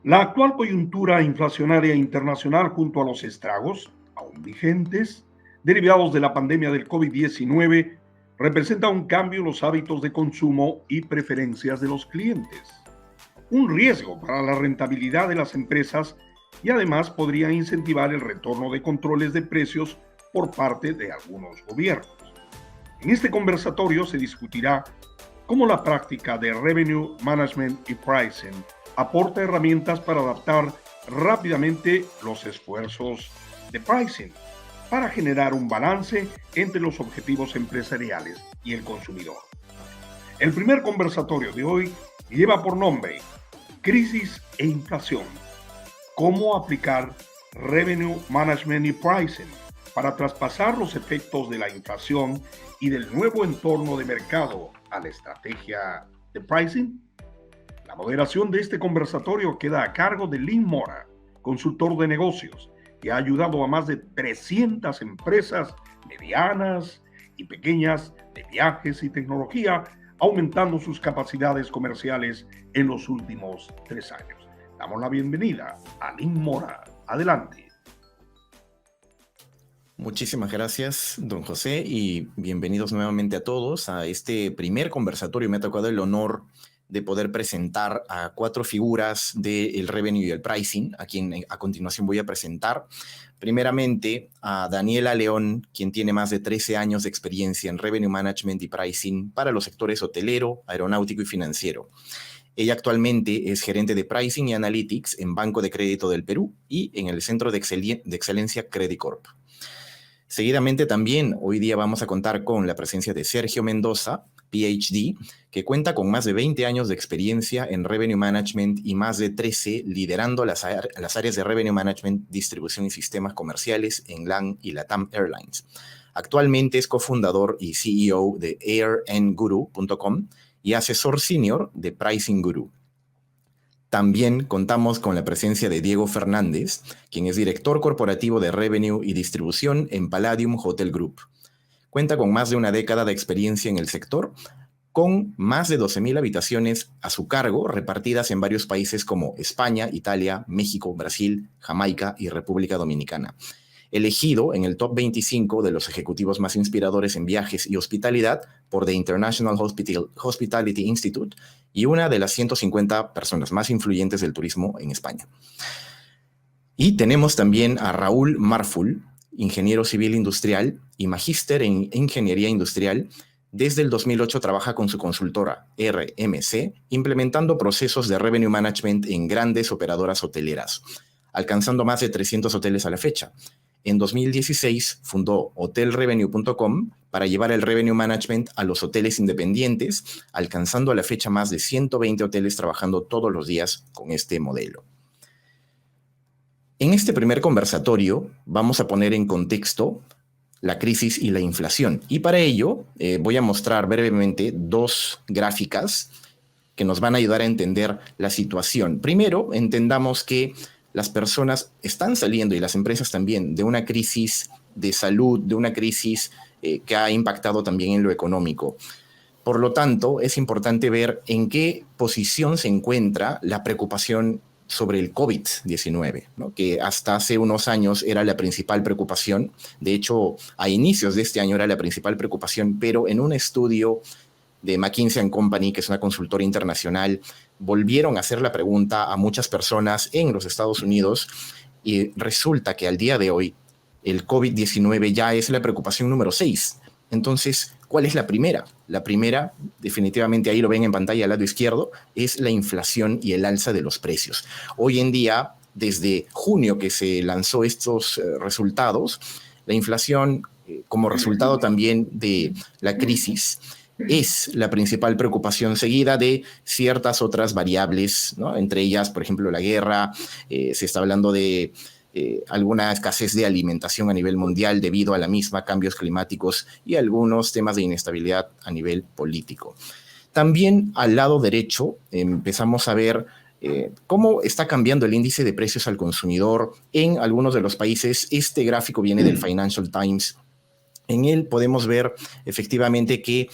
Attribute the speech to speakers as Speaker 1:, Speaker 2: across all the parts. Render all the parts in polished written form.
Speaker 1: La actual coyuntura inflacionaria internacional junto a los estragos, aún vigentes, derivados de la pandemia del COVID-19, representa un cambio en los hábitos de consumo y preferencias de los clientes. Un riesgo para la rentabilidad de las empresas y además podría incentivar el retorno de controles de precios por parte de algunos gobiernos. En este conversatorio se discutirá cómo la práctica de Revenue Management y Pricing aporta herramientas para adaptar rápidamente los esfuerzos de pricing para generar un balance entre los objetivos empresariales y el consumidor. El primer conversatorio de hoy lleva por nombre Crisis e Inflación. Cómo aplicar Revenue Management y Pricing para traspasar los efectos de la inflación y del nuevo entorno de mercado a la estrategia de pricing. La moderación de este conversatorio queda a cargo de Lynn Mora, consultor de negocios, que ha ayudado a más de 300 empresas medianas y pequeñas de viajes y tecnología, aumentando sus capacidades comerciales en los últimos 3 años. Damos la bienvenida a Lynn Mora. Adelante.
Speaker 2: Muchísimas gracias, don José, y bienvenidos nuevamente a todos a este primer conversatorio. Me ha tocado el honor de poder presentar a 4 figuras del revenue y el pricing, a quien a continuación voy a presentar. Primeramente a Daniela León, quien tiene más de 13 años de experiencia en revenue management y pricing para los sectores hotelero, aeronáutico y financiero. Ella actualmente es gerente de Pricing y Analytics en Banco de Crédito del Perú y en el Centro de Excelencia Credit Corp. Seguidamente también hoy día vamos a contar con la presencia de Sergio Mendoza, PhD, que cuenta con más de 20 años de experiencia en Revenue Management y más de 13 liderando las áreas de Revenue Management, distribución y sistemas comerciales en LAN y LATAM Airlines. Actualmente es cofundador y CEO de airndguru.com y asesor senior de Pricing Guru. También contamos con la presencia de Diego Fernández, quien es director corporativo de Revenue y Distribución en Palladium Hotel Group. Cuenta con más de una década de experiencia en el sector, con más de 12,000 habitaciones a su cargo, repartidas en varios países como España, Italia, México, Brasil, Jamaica y República Dominicana. Elegido en el top 25 de los ejecutivos más inspiradores en viajes y hospitalidad por The International Hospitality Institute y una de las 150 personas más influyentes del turismo en España. Y tenemos también a Raúl Marful, ingeniero civil industrial y magíster en ingeniería industrial. Desde el 2008 trabaja con su consultora RMC, implementando procesos de revenue management en grandes operadoras hoteleras, alcanzando más de 300 hoteles a la fecha. En 2016 fundó hotelrevenue.com para llevar el revenue management a los hoteles independientes, alcanzando a la fecha más de 120 hoteles trabajando todos los días con este modelo. En este primer conversatorio vamos a poner en contexto la crisis y la inflación. Y para ello voy a mostrar brevemente 2 gráficas que nos van a ayudar a entender la situación. Primero, entendamos que las personas están saliendo, y las empresas también, de una crisis de salud, de una crisis que ha impactado también en lo económico. Por lo tanto, es importante ver en qué posición se encuentra la preocupación sobre el COVID-19, ¿no? Que hasta hace unos años era la principal preocupación. De hecho, a inicios de este año era la principal preocupación, pero en un estudio de McKinsey & Company, que es una consultora internacional, volvieron a hacer la pregunta a muchas personas en los Estados Unidos y resulta que al día de hoy el COVID-19 ya es la preocupación número 6. Entonces, ¿cuál es la primera? La primera, definitivamente ahí lo ven en pantalla al lado izquierdo, es la inflación y el alza de los precios. Hoy en día, desde junio que se lanzó estos resultados, la inflación, como resultado también de la crisis, es la principal preocupación, seguida de ciertas otras variables, ¿no? Entre ellas, por ejemplo, la guerra. Se está hablando de alguna escasez de alimentación a nivel mundial debido a la misma, cambios climáticos y algunos temas de inestabilidad a nivel político. También al lado derecho empezamos a ver cómo está cambiando el índice de precios al consumidor en algunos de los países. Este gráfico viene del Financial Times. En él podemos ver efectivamente que,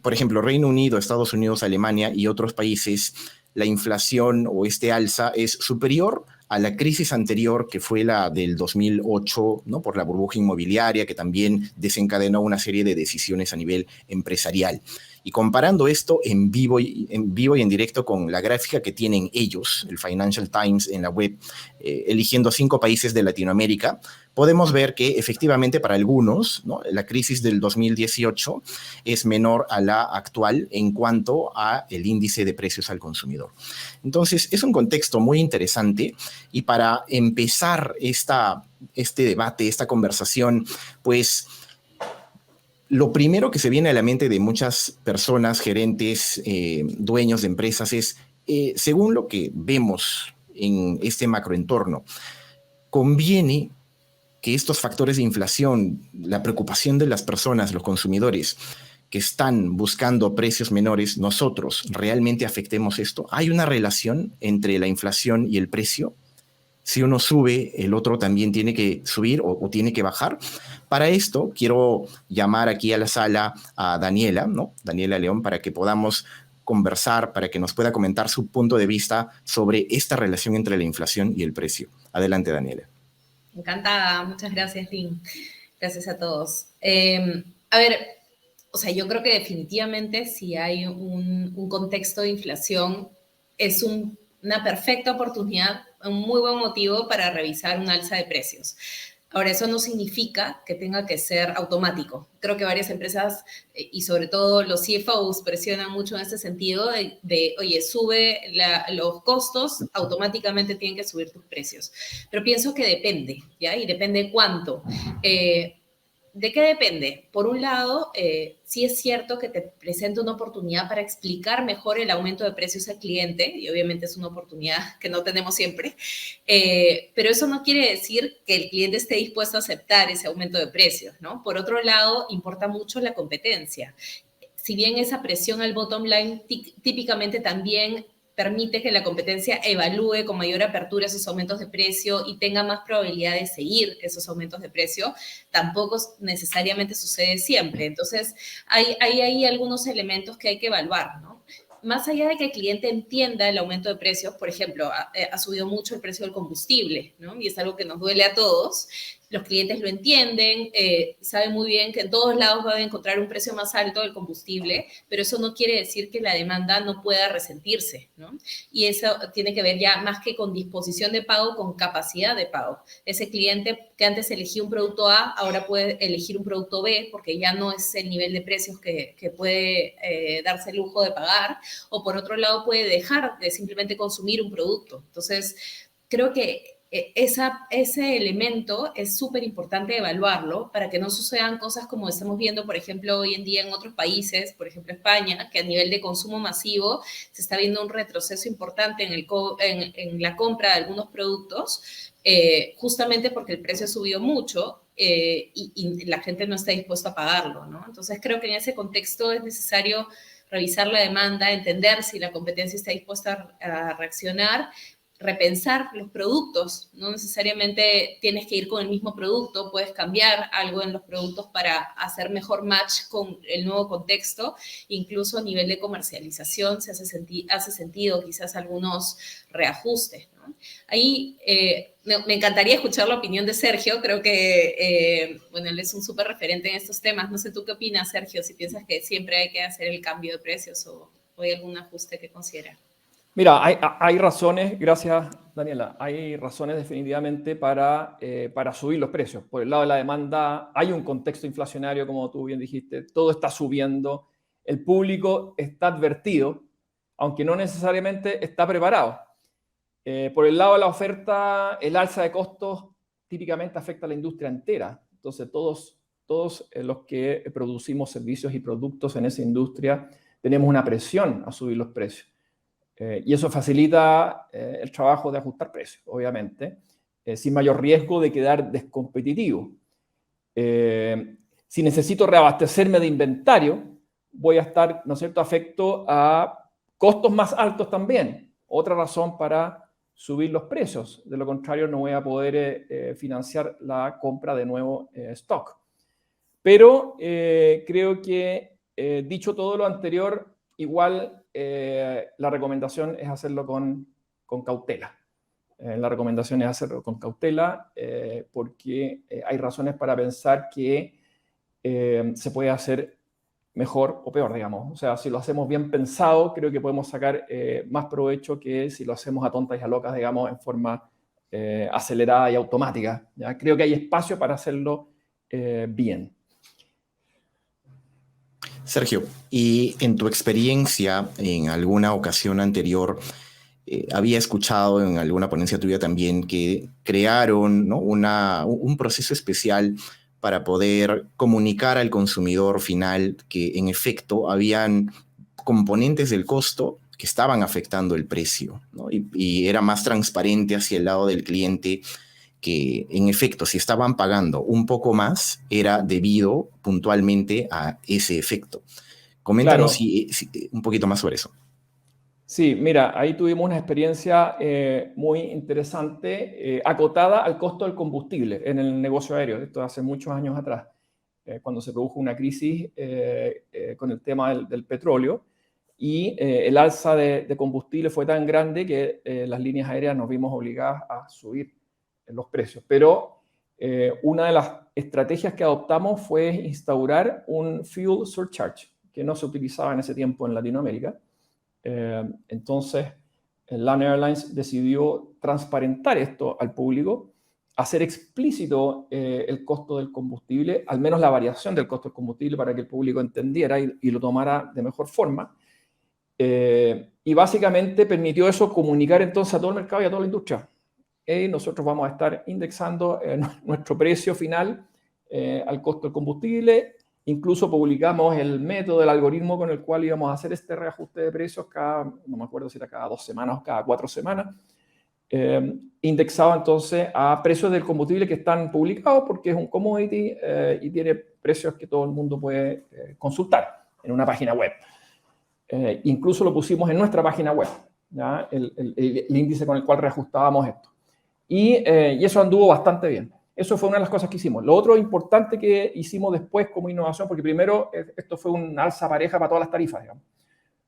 Speaker 2: por ejemplo, Reino Unido, Estados Unidos, Alemania y otros países, la inflación o este alza es superior a la crisis anterior, que fue la del 2008, ¿no? Por la burbuja inmobiliaria, que también desencadenó una serie de decisiones a nivel empresarial. Y comparando esto en vivo y en directo con la gráfica que tienen ellos, el Financial Times en la web, eligiendo 5 países de Latinoamérica, podemos ver que efectivamente para algunos, ¿no? La crisis del 2018 es menor a la actual en cuanto a el índice de precios al consumidor. Entonces, es un contexto muy interesante, y para empezar este debate, esta conversación, pues lo primero que se viene a la mente de muchas personas, gerentes, dueños de empresas es, según lo que vemos en este macroentorno, conviene que estos factores de inflación, la preocupación de las personas, los consumidores, que están buscando precios menores, nosotros realmente afectemos esto. ¿Hay una relación entre la inflación y el precio? Si uno sube, el otro también tiene que subir o tiene que bajar. Para esto, quiero llamar aquí a la sala a Daniela, ¿no? Daniela León, para que podamos conversar, para que nos pueda comentar su punto de vista sobre esta relación entre la inflación y el precio. Adelante, Daniela.
Speaker 3: Encantada, muchas gracias, Lynn. Gracias a todos. A ver, o sea, yo creo que definitivamente si hay un contexto de inflación, es una perfecta oportunidad, un muy buen motivo para revisar un alza de precios. Ahora, eso no significa que tenga que ser automático. Creo que varias empresas, y sobre todo los CFOs, presionan mucho en ese sentido oye, sube los costos, automáticamente tienen que subir tus precios. Pero pienso que depende, ¿ya? Y depende cuánto. ¿De qué depende? Por un lado, sí es cierto que te presenta una oportunidad para explicar mejor el aumento de precios al cliente, y obviamente es una oportunidad que no tenemos siempre, pero eso no quiere decir que el cliente esté dispuesto a aceptar ese aumento de precios, ¿no? Por otro lado, importa mucho la competencia. Si bien esa presión al bottom line típicamente también permite que la competencia evalúe con mayor apertura esos aumentos de precio y tenga más probabilidad de seguir esos aumentos de precio, tampoco necesariamente sucede siempre. Entonces, hay algunos elementos que hay que evaluar, ¿no? Más allá de que el cliente entienda el aumento de precios, por ejemplo, ha subido mucho el precio del combustible, ¿no? Y es algo que nos duele a todos. Los clientes lo entienden, saben muy bien que en todos lados van a encontrar un precio más alto del combustible, pero eso no quiere decir que la demanda no pueda resentirse, ¿no? Y eso tiene que ver ya más que con disposición de pago, con capacidad de pago. Ese cliente que antes elegía un producto A, ahora puede elegir un producto B, porque ya no es el nivel de precios que puede darse el lujo de pagar, o por otro lado puede dejar de simplemente consumir un producto. Entonces, creo que ese elemento es súper importante evaluarlo para que no sucedan cosas como estamos viendo, por ejemplo, hoy en día en otros países, por ejemplo España, que a nivel de consumo masivo se está viendo un retroceso importante en la compra de algunos productos, justamente porque el precio subió mucho y la gente no está dispuesta a pagarlo, ¿no? Entonces creo que en ese contexto es necesario revisar la demanda, entender si la competencia está dispuesta a reaccionar, repensar los productos. No necesariamente tienes que ir con el mismo producto, puedes cambiar algo en los productos para hacer mejor match con el nuevo contexto. Incluso a nivel de comercialización se hace sentido quizás algunos reajustes, ¿no? Ahí me encantaría escuchar la opinión de Sergio. Creo que, bueno, él es un súper referente en estos temas. No sé tú qué opinas, Sergio, si piensas que siempre hay que hacer el cambio de precios o hay algún ajuste que considerar.
Speaker 4: Mira, hay razones, gracias Daniela, hay razones definitivamente para subir los precios. Por el lado de la demanda hay un contexto inflacionario, como tú bien dijiste, todo está subiendo, el público está advertido, aunque no necesariamente está preparado. Por el lado de la oferta, el alza de costos típicamente afecta a la industria entera. Entonces, todos los que producimos servicios y productos en esa industria tenemos una presión a subir los precios. Y eso facilita el trabajo de ajustar precios, obviamente, sin mayor riesgo de quedar descompetitivo. Si necesito reabastecerme de inventario, voy a estar, ¿no es cierto?, afecto a costos más altos también. Otra razón para subir los precios. De lo contrario, no voy a poder financiar la compra de nuevo stock. Pero creo que, dicho todo lo anterior, igual la recomendación es hacerlo con cautela. La recomendación es hacerlo con cautela porque hay razones para pensar que se puede hacer mejor o peor, digamos. O sea, si lo hacemos bien pensado, creo que podemos sacar más provecho que si lo hacemos a tontas y a locas, digamos, en forma acelerada y automática, ¿ya? Creo que hay espacio para hacerlo bien.
Speaker 2: Sergio, y en tu experiencia, en alguna ocasión anterior, había escuchado en alguna ponencia tuya también que crearon, ¿no?, un proceso especial para poder comunicar al consumidor final que en efecto habían componentes del costo que estaban afectando el precio, ¿no? Y era más transparente hacia el lado del cliente que en efecto si estaban pagando un poco más era debido puntualmente a ese efecto. Coméntanos
Speaker 4: Claro.
Speaker 2: un poquito más sobre eso.
Speaker 4: Sí, mira, ahí tuvimos una experiencia muy interesante, acotada al costo del combustible en el negocio aéreo. Esto hace muchos años atrás, cuando se produjo una crisis con el tema del petróleo y el alza de combustible fue tan grande que las líneas aéreas nos vimos obligadas a subir los precios. Pero una de las estrategias que adoptamos fue instaurar un fuel surcharge, que no se utilizaba en ese tiempo en Latinoamérica. Entonces, LAN Airlines decidió transparentar esto al público, hacer explícito el costo del combustible, al menos la variación del costo del combustible para que el público entendiera y lo tomara de mejor forma. Y básicamente permitió eso comunicar entonces a todo el mercado y a toda la industria. Nosotros vamos a estar indexando nuestro precio final al costo del combustible. Incluso publicamos el método, el algoritmo con el cual íbamos a hacer este reajuste de precios no me acuerdo si era cada 2 semanas o cada 4 semanas, indexado entonces a precios del combustible que están publicados porque es un commodity y tiene precios que todo el mundo puede consultar en una página web. Incluso lo pusimos en nuestra página web, ¿ya? El índice con el cual reajustábamos esto. Y eso anduvo bastante bien. Eso fue una de las cosas que hicimos. Lo otro importante que hicimos después como innovación, porque primero esto fue un alza pareja para todas las tarifas, digamos.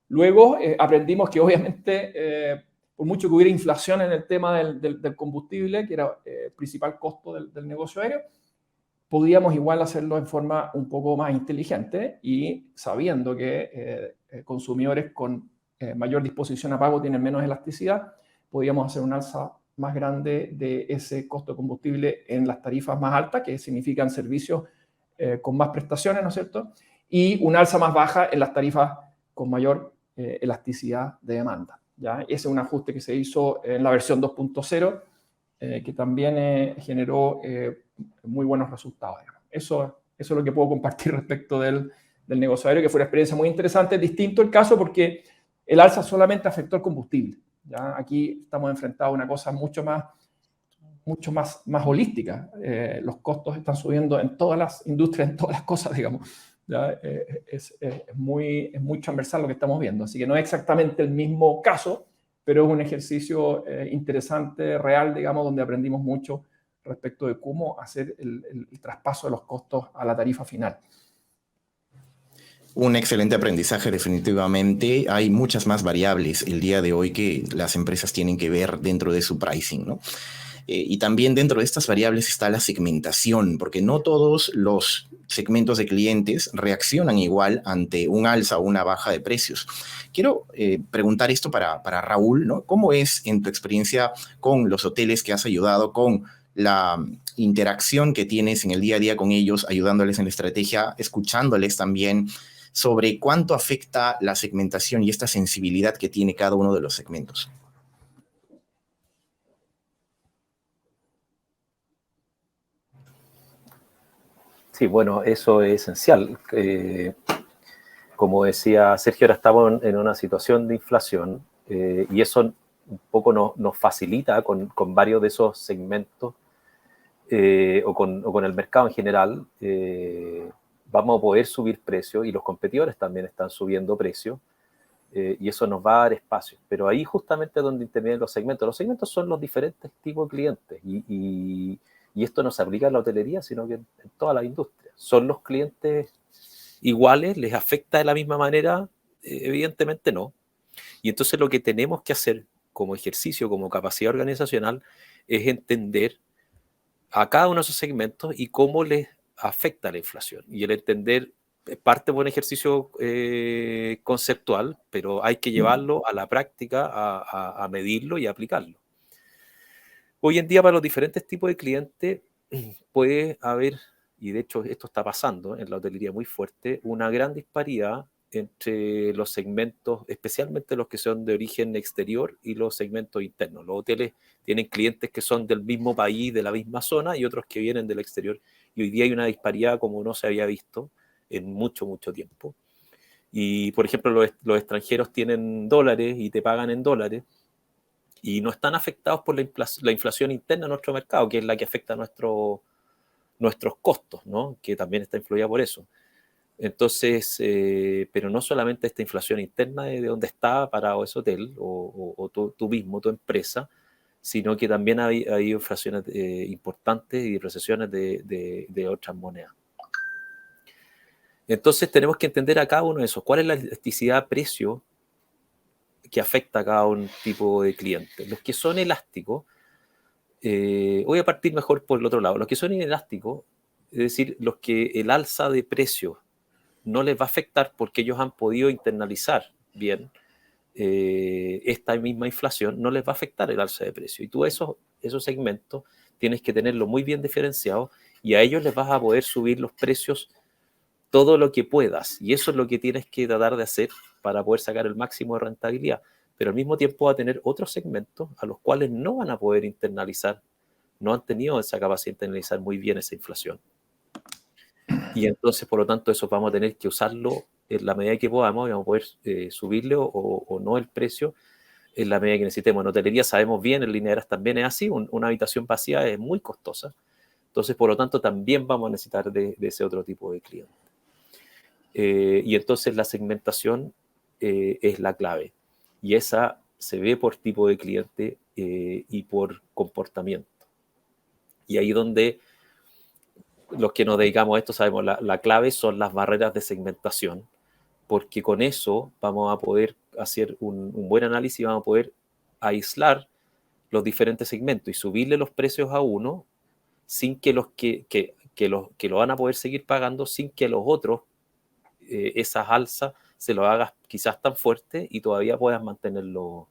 Speaker 4: Luego aprendimos que obviamente, por mucho que hubiera inflación en el tema del combustible, que era el principal costo del negocio aéreo, podíamos igual hacerlo en forma un poco más inteligente y sabiendo que consumidores con mayor disposición a pago tienen menos elasticidad, podíamos hacer un alza más grande de ese costo de combustible en las tarifas más altas, que significan servicios con más prestaciones, ¿no es cierto? Y un alza más baja en las tarifas con mayor elasticidad de demanda, ¿ya? Ese es un ajuste que se hizo en la versión 2.0, que también generó muy buenos resultados, digamos. Eso es lo que puedo compartir respecto del negocio aéreo, que fue una experiencia muy interesante. Distinto el caso porque el alza solamente afectó el combustible. ¿Ya? Aquí estamos enfrentados a una cosa mucho más holística. Los costos están subiendo en todas las industrias, en todas las cosas, digamos. ¿Ya? Es muy transversal lo que estamos viendo. Así que no es exactamente el mismo caso, pero es un ejercicio interesante, real, digamos, donde aprendimos mucho respecto de cómo hacer el traspaso de los costos a la tarifa final.
Speaker 2: Un excelente aprendizaje, definitivamente. Hay muchas más variables el día de hoy que las empresas tienen que ver dentro de su pricing, ¿no? Y también dentro de estas variables está la segmentación, porque no todos los segmentos de clientes reaccionan igual ante un alza o una baja de precios. Quiero preguntar esto para Raúl, ¿no? ¿Cómo es en tu experiencia con los hoteles que has ayudado, con la interacción que tienes en el día a día con ellos, ayudándoles en la estrategia, escuchándoles también sobre cuánto afecta la segmentación y esta sensibilidad que tiene cada uno de los segmentos?
Speaker 5: Sí, bueno, eso es esencial. Como decía Sergio, ahora estamos en una situación de inflación y eso un poco nos facilita con varios de esos segmentos o con el mercado en general. Vamos a poder subir precios y los competidores también están subiendo precios y eso nos va a dar espacio. Pero ahí justamente es donde intervienen los segmentos. Los segmentos son los diferentes tipos de clientes y esto no se aplica en la hotelería, sino que en toda la industria. ¿Son los clientes iguales? ¿Les afecta de la misma manera? Evidentemente no. Y entonces lo que tenemos que hacer como ejercicio, como capacidad organizacional, es entender a cada uno de esos segmentos y cómo les afecta la inflación. Y el entender parte de un ejercicio conceptual, pero hay que llevarlo a la práctica, a medirlo y a aplicarlo. Hoy en día, para los diferentes tipos de clientes, puede haber, y de hecho esto está pasando en la hotelería muy fuerte, una gran disparidad entre los segmentos, especialmente los que son de origen exterior y los segmentos internos. Los hoteles tienen clientes que son del mismo país, de la misma zona, y otros que vienen del exterior. Y hoy día hay una disparidad como no se había visto en mucho, mucho tiempo. Y, por ejemplo, los extranjeros tienen dólares y te pagan en dólares, y no están afectados por la inflación interna de nuestro mercado, que es la que afecta a nuestros costos, ¿no? Que también está influida por eso. Entonces, pero no solamente esta inflación interna de dónde está parado ese hotel o tú mismo, tu empresa, sino que también hay inflaciones importantes y recesiones de otras monedas. Entonces tenemos que entender a cada uno de esos. ¿Cuál es la elasticidad-precio que afecta a cada un tipo de cliente? Los que son elásticos, voy a partir mejor por el otro lado. Los que son inelásticos, es decir, los que el alza de precios no les va a afectar porque ellos han podido internalizar bien esta misma inflación, no les va a afectar el alza de precio. Y tú esos segmentos tienes que tenerlo muy bien diferenciado y a ellos les vas a poder subir los precios todo lo que puedas. Y eso es lo que tienes que tratar de hacer para poder sacar el máximo de rentabilidad. Pero al mismo tiempo va a tener otros segmentos a los cuales no van a poder internalizar, no han tenido esa capacidad de internalizar muy bien esa inflación. Y entonces, por lo tanto, eso vamos a tener que usarlo en la medida que podamos y vamos a poder subirle o no el precio en la medida que necesitemos. En hotelería sabemos bien, en lineeras también es así, una habitación vacía es muy costosa. Entonces, por lo tanto, también vamos a necesitar de ese otro tipo de cliente. Y entonces la segmentación es la clave. Y esa se ve por tipo de cliente y por comportamiento. Y ahí donde los que nos dedicamos a esto sabemos, la clave son las barreras de segmentación, porque con eso vamos a poder hacer un buen análisis y vamos a poder aislar los diferentes segmentos y subirle los precios a uno sin que los que lo van a poder seguir pagando, sin que los otros esas alzas se lo hagas quizás tan fuerte y todavía puedas mantenerlo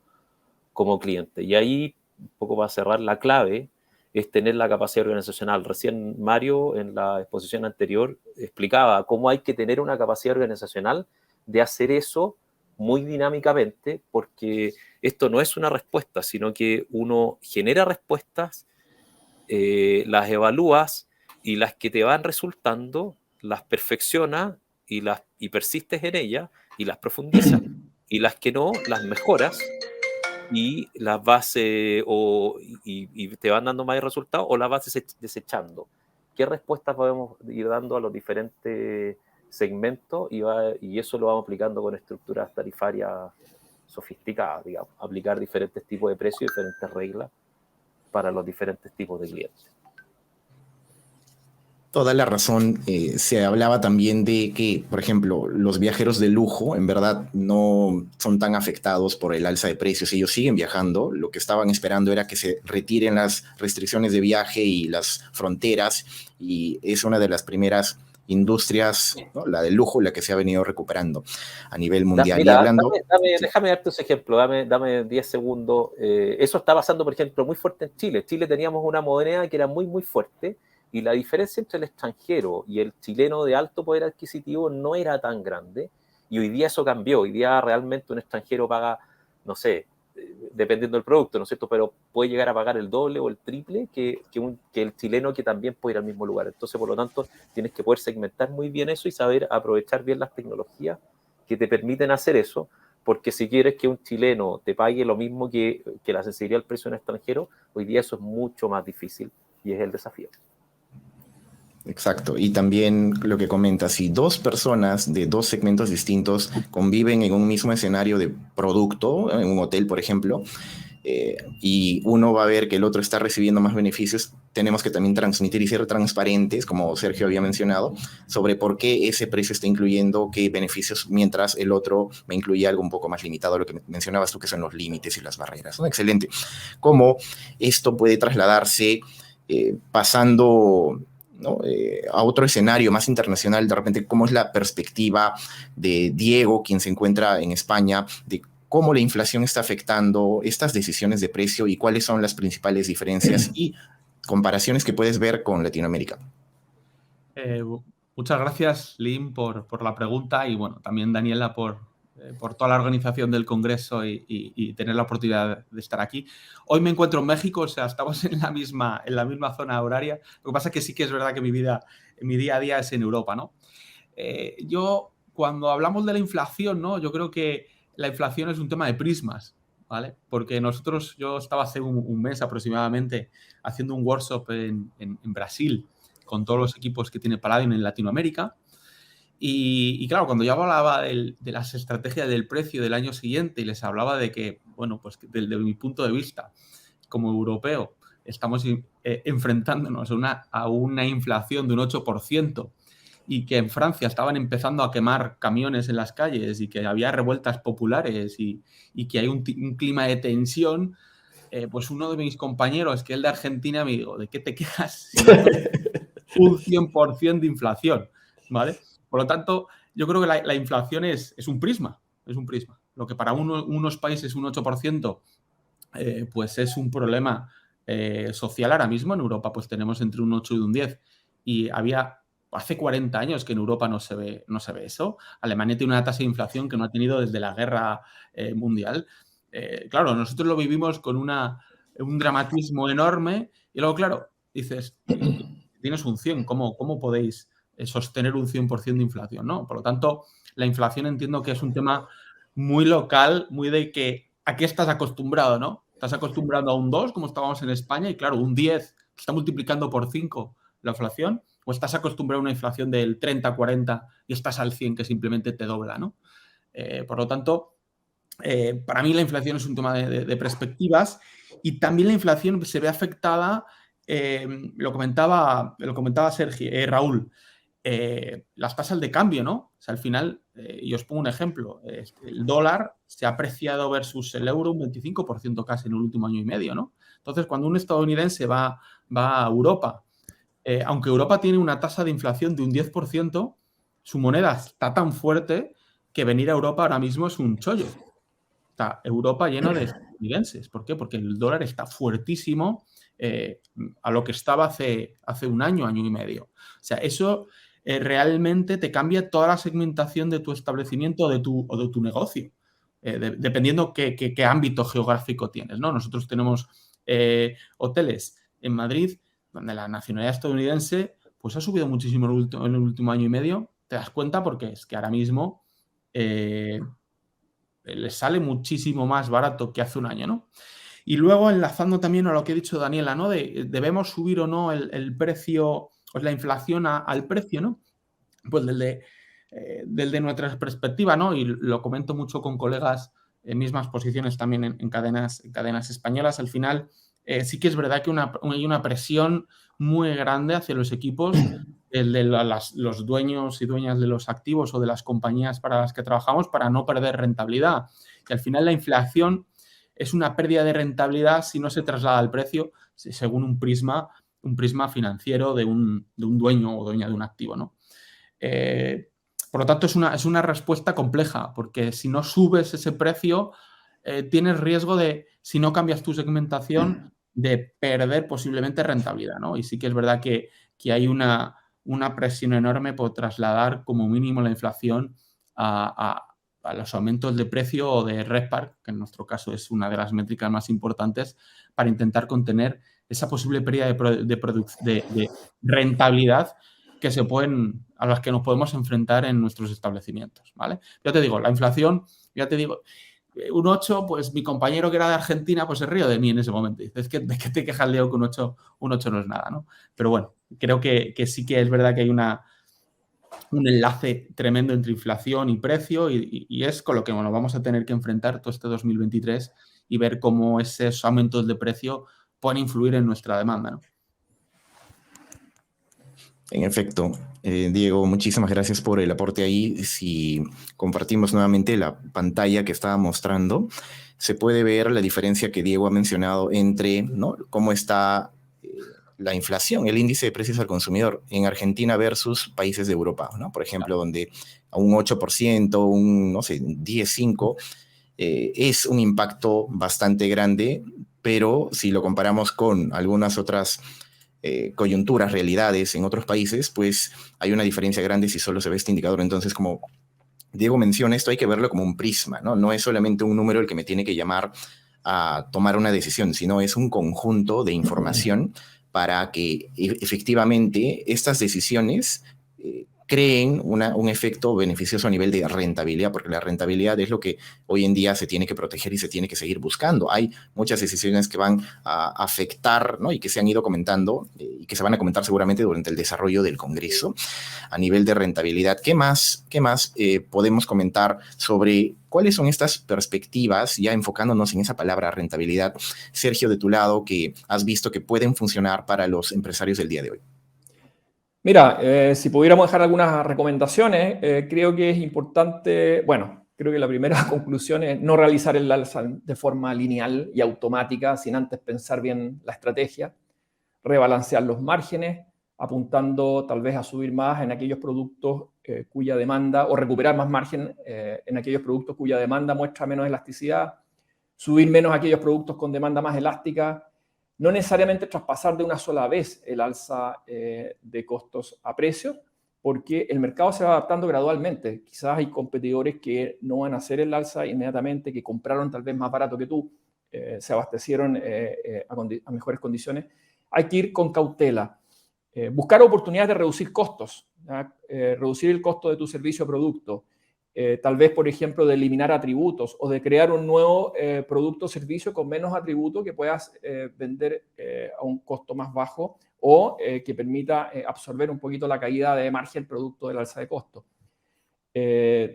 Speaker 5: como cliente. Y ahí, un poco para cerrar, la clave es tener la capacidad organizacional. Recién Mario, en la exposición anterior, explicaba cómo hay que tener una capacidad organizacional de hacer eso muy dinámicamente, porque esto no es una respuesta, sino que uno genera respuestas, las evalúas y las que te van resultando las perfecciona y persistes en ellas y las profundizas, y las que no, las mejoras y las vas y te van dando más resultados o las vas desechando. ¿Qué respuestas podemos ir dando a los diferentes segmentos? Y eso lo vamos aplicando con estructuras tarifarias sofisticadas, digamos, aplicar diferentes tipos de precios, diferentes reglas para los diferentes tipos de clientes.
Speaker 2: Toda la razón. Se hablaba también de que, por ejemplo, los viajeros de lujo en verdad no son tan afectados por el alza de precios. Ellos siguen viajando. Lo que estaban esperando era que se retiren las restricciones de viaje y las fronteras, y es una de las primeras industrias, ¿no?, la del lujo, la que se ha venido recuperando a nivel mundial.
Speaker 5: Mira,
Speaker 2: y hablando,
Speaker 5: déjame darte ese ejemplo, dame 10 segundos. Eso está pasando, por ejemplo, muy fuerte en Chile. Chile teníamos una moneda que era muy, muy fuerte, y la diferencia entre el extranjero y el chileno de alto poder adquisitivo no era tan grande, y hoy día eso cambió. Hoy día realmente un extranjero paga, no sé, dependiendo del producto, ¿no es cierto?, pero puede llegar a pagar el doble o el triple que el chileno, que también puede ir al mismo lugar. Entonces, por lo tanto, tienes que poder segmentar muy bien eso y saber aprovechar bien las tecnologías que te permiten hacer eso, porque si quieres que un chileno te pague lo mismo que la sensibilidad al precio de un extranjero, hoy día eso es mucho más difícil y es el desafío.
Speaker 2: exacto. Y también lo que comentas, si dos personas de dos segmentos distintos conviven en un mismo escenario de producto, en un hotel, por ejemplo, y uno va a ver que el otro está recibiendo más beneficios, tenemos que también transmitir y ser transparentes, como Sergio había mencionado, sobre por qué ese precio está incluyendo qué beneficios, mientras el otro me incluye algo un poco más limitado, lo que mencionabas tú, que son los límites y las barreras. ¿No? Excelente. Cómo esto puede trasladarse pasando, ¿no? A otro escenario más internacional, de repente, cómo es la perspectiva de Diego, quien se encuentra en España, de cómo la inflación está afectando estas decisiones de precio y cuáles son las principales diferencias y comparaciones que puedes ver con Latinoamérica.
Speaker 6: Muchas gracias, Lynn, por la pregunta, y bueno, también Daniela por toda la organización del Congreso y tener la oportunidad de estar aquí. Hoy me encuentro en México, o sea, estamos en la misma zona horaria. Lo que pasa es que sí que es verdad que mi día a día es en Europa, ¿no? Yo, cuando hablamos de la inflación, ¿no? Yo creo que la inflación es un tema de prismas, ¿vale? Porque yo estaba hace un mes aproximadamente haciendo un workshop en Brasil con todos los equipos que tiene Palladium en Latinoamérica. Y claro, cuando yo hablaba de las estrategias del precio del año siguiente y les hablaba de que, bueno, pues desde mi punto de vista, como europeo, estamos enfrentándonos a una inflación de un 8% y que en Francia estaban empezando a quemar camiones en las calles y que había revueltas populares y que hay un clima de tensión, pues uno de mis compañeros, que es de Argentina, me dijo, ¿de qué te quejas si un 100% de inflación? ¿Vale? Por lo tanto, yo creo que la inflación es un prisma, Lo que para unos países es un 8%, pues es un problema social ahora mismo. En Europa pues tenemos entre un 8 y un 10. Y hace 40 años que en Europa no se ve eso. Alemania tiene una tasa de inflación que no ha tenido desde la guerra mundial. Claro, nosotros lo vivimos con un dramatismo enorme y luego, claro, dices, tienes un 100, ¿cómo podéis sostener un 100% de inflación, ¿no? Por lo tanto, la inflación entiendo que es un tema muy local, muy de que a qué estás acostumbrado, ¿no? Estás acostumbrado a un 2, como estábamos en España, y claro, un 10 está multiplicando por 5 la inflación, o estás acostumbrado a una inflación del 30, 40 y estás al 100 que simplemente te dobla, ¿no? Por lo tanto, para mí la inflación es un tema de perspectivas, y también la inflación se ve afectada, lo comentaba Sergio, Raúl, las tasas de cambio, ¿no? O sea, al final, y os pongo un ejemplo, el dólar se ha apreciado versus el euro un 25% casi en el último año y medio, ¿no? Entonces, cuando un estadounidense va a Europa, aunque Europa tiene una tasa de inflación de un 10%, su moneda está tan fuerte que venir a Europa ahora mismo es un chollo. Está Europa lleno de estadounidenses. ¿Por qué? Porque el dólar está fuertísimo a lo que estaba hace un año y medio. O sea, eso realmente te cambia toda la segmentación de tu establecimiento o de tu negocio, dependiendo qué ámbito geográfico tienes, ¿no? Nosotros tenemos hoteles en Madrid donde la nacionalidad estadounidense pues ha subido muchísimo en el último año y medio. Te das cuenta porque es que ahora mismo les sale muchísimo más barato que hace un año, ¿no? Y luego, enlazando también a lo que ha dicho Daniela, ¿no? ¿Debemos subir o no el precio, o la inflación al precio, ¿no? Pues desde nuestra perspectiva, ¿no? Y lo comento mucho con colegas en mismas posiciones también en cadenas españolas. Al final, sí que es verdad que hay una presión muy grande hacia los equipos, los dueños y dueñas de los activos o de las compañías para las que trabajamos, para no perder rentabilidad. Y al final la inflación es una pérdida de rentabilidad si no se traslada al precio según un prisma financiero de un dueño o dueña de un activo, ¿no? Por lo tanto, es una respuesta compleja, porque si no subes ese precio, tienes riesgo de, si no cambias tu segmentación, de perder posiblemente rentabilidad, ¿no? Y sí que es verdad que hay una presión enorme por trasladar como mínimo la inflación a los aumentos de precio o de RevPAR, que en nuestro caso es una de las métricas más importantes, para intentar contener esa posible pérdida de rentabilidad a las que nos podemos enfrentar en nuestros establecimientos, ¿vale? Ya te digo, la inflación, un 8, pues mi compañero que era de Argentina, pues se ríe de mí en ese momento. Dice, ¿de qué te quejas, Leo, que un 8 no es nada, ¿no? Pero bueno, creo que sí que es verdad que hay un enlace tremendo entre inflación y precio y es con lo que nos vamos a tener que enfrentar todo este 2023 y ver cómo esos aumentos de precio pueden influir en nuestra demanda, ¿no?
Speaker 2: En efecto, Diego, muchísimas gracias por el aporte ahí. Si compartimos nuevamente la pantalla que estaba mostrando, se puede ver la diferencia que Diego ha mencionado entre, ¿no?, cómo está la inflación, el índice de precios al consumidor en Argentina versus países de Europa, ¿no? Por ejemplo, donde a un 8%, un, no sé, 10,5%, es un impacto bastante grande, pero si lo comparamos con algunas otras coyunturas, realidades en otros países, pues hay una diferencia grande si solo se ve este indicador. Entonces, como Diego menciona, esto hay que verlo como un prisma, ¿no? No es solamente un número el que me tiene que llamar a tomar una decisión, sino es un conjunto de información para que efectivamente estas decisiones creen un efecto beneficioso a nivel de rentabilidad, porque la rentabilidad es lo que hoy en día se tiene que proteger y se tiene que seguir buscando. Hay muchas decisiones que van a afectar, ¿no?, y que se han ido comentando y que se van a comentar seguramente durante el desarrollo del Congreso a nivel de rentabilidad. ¿Qué más podemos comentar sobre cuáles son estas perspectivas, ya enfocándonos en esa palabra rentabilidad, Sergio, de tu lado, que has visto que pueden funcionar para los empresarios del día de hoy?
Speaker 4: Mira, si pudiéramos dejar algunas recomendaciones, creo que es importante, bueno, creo que la primera conclusión es no realizar el alza de forma lineal y automática, sin antes pensar bien la estrategia, rebalancear los márgenes, apuntando tal vez a subir más en aquellos productos cuya demanda, o recuperar más margen en aquellos productos cuya demanda muestra menos elasticidad, subir menos aquellos productos con demanda más elástica, no necesariamente traspasar de una sola vez el alza de costos a precios, porque el mercado se va adaptando gradualmente. Quizás hay competidores que no van a hacer el alza inmediatamente, que compraron tal vez más barato que tú, se abastecieron a mejores condiciones. Hay que ir con cautela. Buscar oportunidades de reducir costos, reducir el costo de tu servicio o producto. Tal vez, por ejemplo, de eliminar atributos o de crear un nuevo producto o servicio con menos atributos que puedas vender a un costo más bajo o que permita absorber un poquito la caída de margen producto del alza de costo.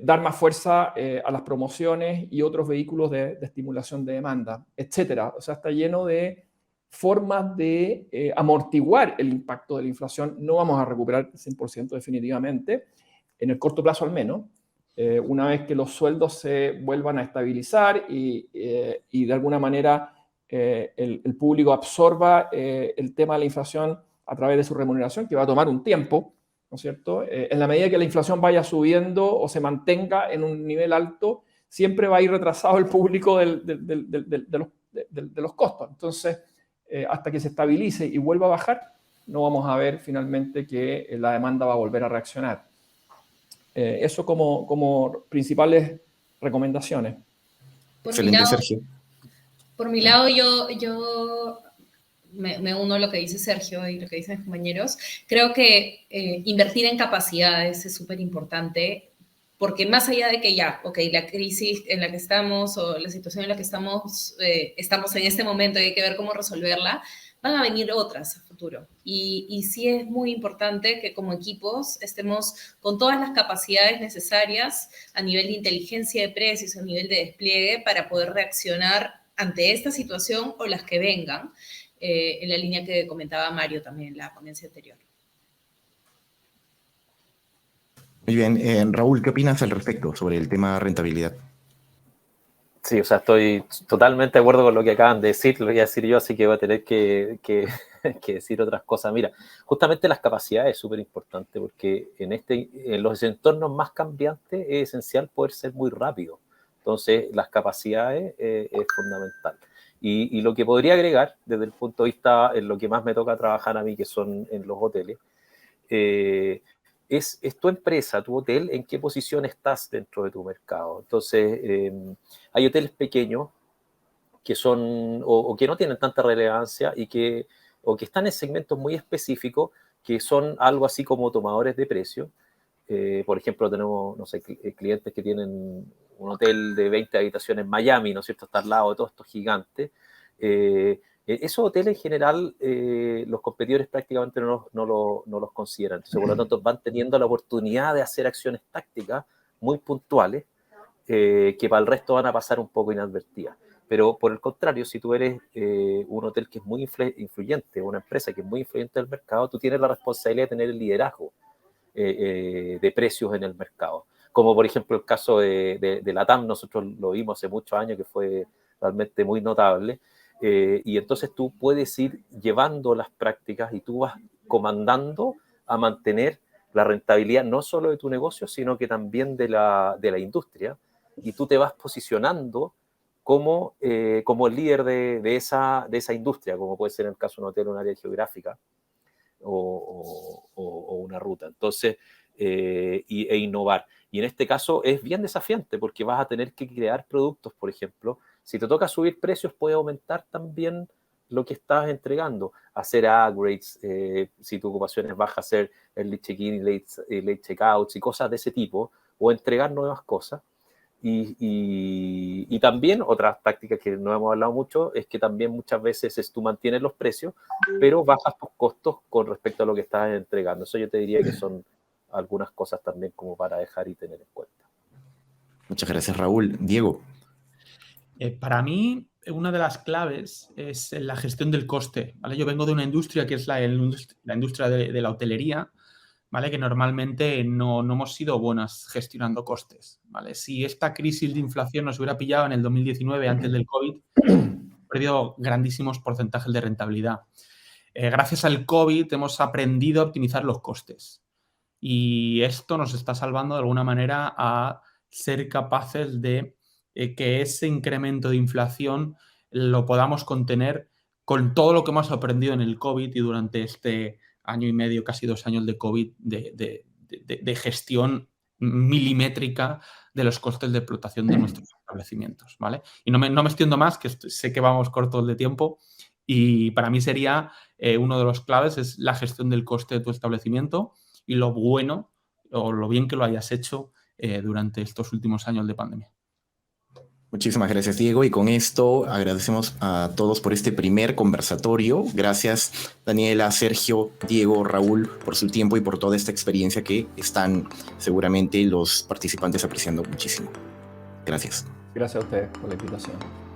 Speaker 4: Dar más fuerza a las promociones y otros vehículos de estimulación de demanda, etcétera. O sea, está lleno de formas de amortiguar el impacto de la inflación. No vamos a recuperar el 100% definitivamente, en el corto plazo al menos. Una vez que los sueldos se vuelvan a estabilizar y de alguna manera el público absorba el tema de la inflación a través de su remuneración, que va a tomar un tiempo, ¿no es cierto? En la medida que la inflación vaya subiendo o se mantenga en un nivel alto, siempre va a ir retrasado el público de los costos. Entonces, hasta que se estabilice y vuelva a bajar, no vamos a ver finalmente que la demanda va a volver a reaccionar. Eso como principales recomendaciones.
Speaker 2: Excelente, Sergio.
Speaker 3: Por mi lado, yo me uno a lo que dice Sergio y lo que dicen mis compañeros. Creo que invertir en capacidades es súper importante, porque más allá de que ya, ok, la crisis en la que estamos o la situación en la que estamos en este momento y hay que ver cómo resolverla, van a venir otras a futuro. Y sí es muy importante que como equipos estemos con todas las capacidades necesarias a nivel de inteligencia de precios, a nivel de despliegue, para poder reaccionar ante esta situación o las que vengan, en la línea que comentaba Mario también en la ponencia anterior.
Speaker 2: Muy bien. Raúl, ¿qué opinas al respecto sobre el tema rentabilidad?
Speaker 5: Sí, o sea, estoy totalmente de acuerdo con lo que acaban de decir, lo voy a decir yo, así que voy a tener que decir otras cosas. Mira, justamente las capacidades es súper importante porque en los entornos más cambiantes es esencial poder ser muy rápido. Entonces, las capacidades es fundamental. Y lo que podría agregar, desde el punto de vista en lo que más me toca trabajar a mí, que son en los hoteles, es tu empresa, tu hotel, en qué posición estás dentro de tu mercado. Entonces, hay hoteles pequeños que son, o que no tienen tanta relevancia o que están en segmentos muy específicos, que son algo así como tomadores de precio. Por ejemplo, tenemos, no sé, clientes que tienen un hotel de 20 habitaciones en Miami, ¿no es cierto? Está al lado de todos estos gigantes. Esos hoteles en general, los competidores prácticamente no los consideran. Entonces, por lo tanto, van teniendo la oportunidad de hacer acciones tácticas muy puntuales que para el resto van a pasar un poco inadvertidas. Pero por el contrario, si tú eres un hotel que es muy influyente, una empresa que es muy influyente en el mercado, tú tienes la responsabilidad de tener el liderazgo de precios en el mercado. Como por ejemplo el caso de LATAM, nosotros lo vimos hace muchos años, que fue realmente muy notable. Y entonces tú puedes ir llevando las prácticas y tú vas comandando a mantener la rentabilidad no solo de tu negocio, sino que también de la industria, y tú te vas posicionando como el líder de esa industria, como puede ser en el caso de un hotel, un área geográfica o una ruta. Entonces, e innovar. Y en este caso es bien desafiante porque vas a tener que crear productos, por ejemplo. Si te toca subir precios, puede aumentar también lo que estás entregando. Hacer upgrades, si tu ocupación es baja, hacer el late check-in y late check-outs y cosas de ese tipo, o entregar nuevas cosas. Y también otras tácticas que no hemos hablado mucho es que también muchas veces tú mantienes los precios, pero bajas tus costos con respecto a lo que estás entregando. Eso yo te diría que son algunas cosas también como para dejar y tener en cuenta.
Speaker 2: Muchas gracias, Raúl. Diego.
Speaker 6: Para mí, una de las claves es la gestión del coste, ¿vale? Yo vengo de una industria que es la industria de la hotelería, ¿vale? Que normalmente no hemos sido buenas gestionando costes, ¿vale? Si esta crisis de inflación nos hubiera pillado en el 2019, antes del COVID, perdido grandísimos porcentajes de rentabilidad. Gracias al COVID hemos aprendido a optimizar los costes y esto nos está salvando de alguna manera a ser capaces de que ese incremento de inflación lo podamos contener con todo lo que hemos aprendido en el COVID y durante este año y medio, casi 2 años de COVID, de gestión milimétrica de los costes de explotación de nuestros establecimientos, ¿vale? Y no me extiendo más, que sé que vamos cortos de tiempo, y para mí sería uno de los claves es la gestión del coste de tu establecimiento y lo bueno o lo bien que lo hayas hecho durante estos últimos años de pandemia.
Speaker 2: Muchísimas gracias, Diego. Y con esto agradecemos a todos por este primer conversatorio. Gracias, Daniela, Sergio, Diego, Raúl, por su tiempo y por toda esta experiencia que están seguramente los participantes apreciando muchísimo. Gracias.
Speaker 4: Gracias a ustedes por la invitación.